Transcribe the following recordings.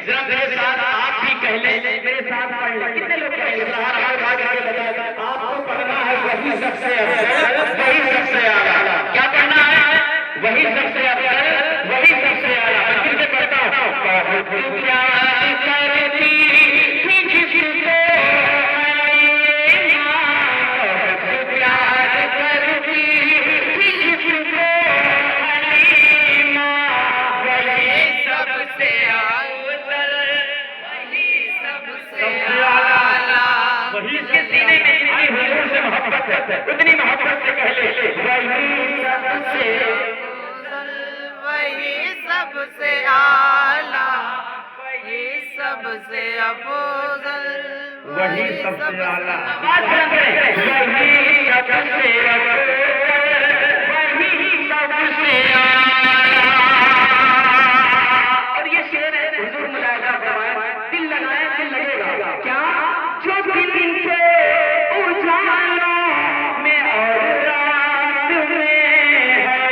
जरा मेरे साथ आप भी कह लें, मेरे साथ पढ़ लें। कितने लोग कहेंगे? आपको पढ़ना है वही सबसे अफजल, वही सबसे आला। क्या पढ़ना है? वही सबसे अफजल, वही सबसे आला। मैं फिर से पढ़ता हूँ। उतनी मोहब्बत से कह ले, वही सबसे वही सबसे आला, वही सबसे अफजल, वही सबसे आला। वही सबसे अफजल, वही सबसे आला। और ये शेर है हुजूर मुलाहिजा फरमाए, दिल लगाए दिल लगेगा। क्या? जो दिन के उजालों में और रात में है,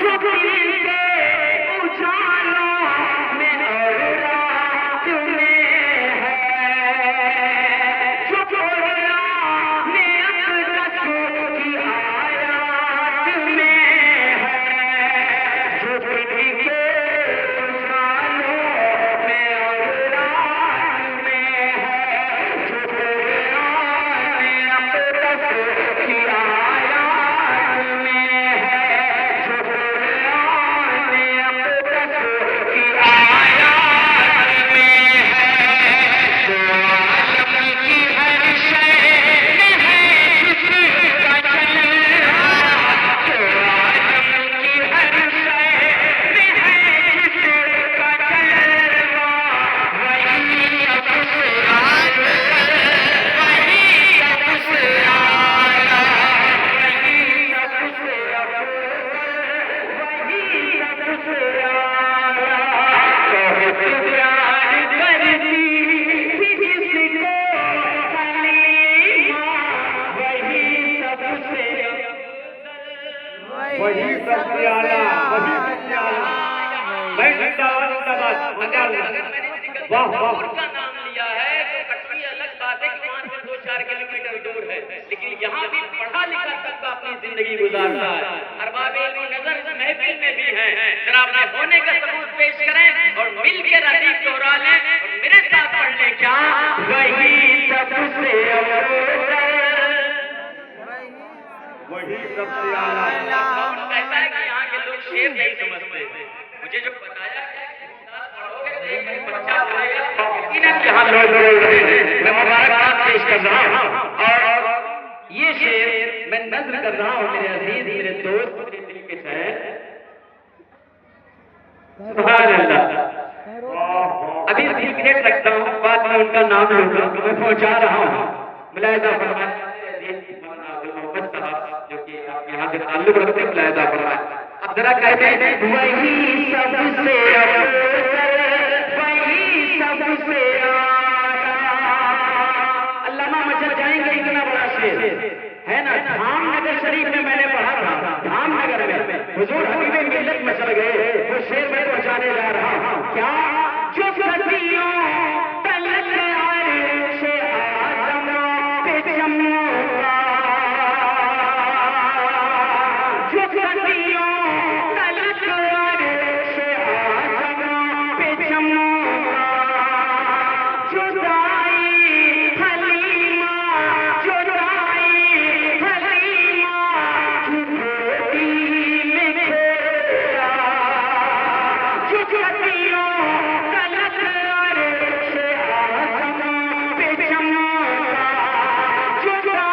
जो दिन के उजालों में और रात में है, जो कोहरा में अक़दस की आयात में है, जो दिन के उजालों में और रात में है, जो कोहरा में अक़दस की आयात में है, जो कोहरा में अक़दस की आयात में है, जो आलम की हर शय में है जिसका चलना, जो आलम की हर शय में है जिसका चलना, वही सबसे आला, वही सबसे आला, वही सबसे अफजल, वही सबसे आला। बहुत प्यार करती थी जिसको हलीमा, वही सबसे वही सबसे आला, वही सबसे आला। मैं जिंदाबाद जिंदाबाद वाह वाह। का नाम लिया है तो कटनी अलग बात है कि वहाँ से 2-4 किलोमीटर दूर है, लेकिन यहाँ भी पढ़ा लिखा तबका अपनी जिंदगी गुजारता है। अरबाब इल्म नजर इस महफिल में भी हैं। जरा अपने होने का सबूत पेश करें और मिल के रदीफ दोहरा लें और मेरे साथ पढ़ लें। क्या? वही सबसे अफजल, वही सबसे आला। कौन कहता है कि यहाँ के लोग शेर नहीं समझते? मुझे जो बताया यहाँ लोग मैं मुबारकबाद पेश कर रहा हूँ और ये शेर मैं नज़्र कर रहा हूँ मेरे अजीज, मेरे दोस्त, मेरे दिल के चैन। सुभान अल्लाह। अभी सीक्रेट रखता हूँ, बाद में उनका नाम लूंगा। मैं पहुँचा रहा हूँ। मुलाहिजा फरमाए मोहम्मद साहब जो कि आप यहाँ से ताल्लुक रखते हैं, मुलाहिजा फरमाए। अब जरा कहते हैं वही सबसे अफजल, वही सबसे आला। अल्लामा मचल जाएंगे इतना बड़ा शेर है ना। धामनगर शरीफ में मैंने पढ़ा था, धामनगर में हुजूर हबीबे मिल्लत मचल गए। वो शेर मैं पहुंचाने जा रहा हूँ। क्या? जो सदियों तलक अर्श आज़म पे चमका, जो सदियों तलक अर्श आज़म पे चमका, जुदाई हलीमा, जुदाई हलीमा की गोदी में खेला, जो सदियों तलक अर्श आज़म पे चमका, जुदाई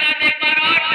साहब एक बार और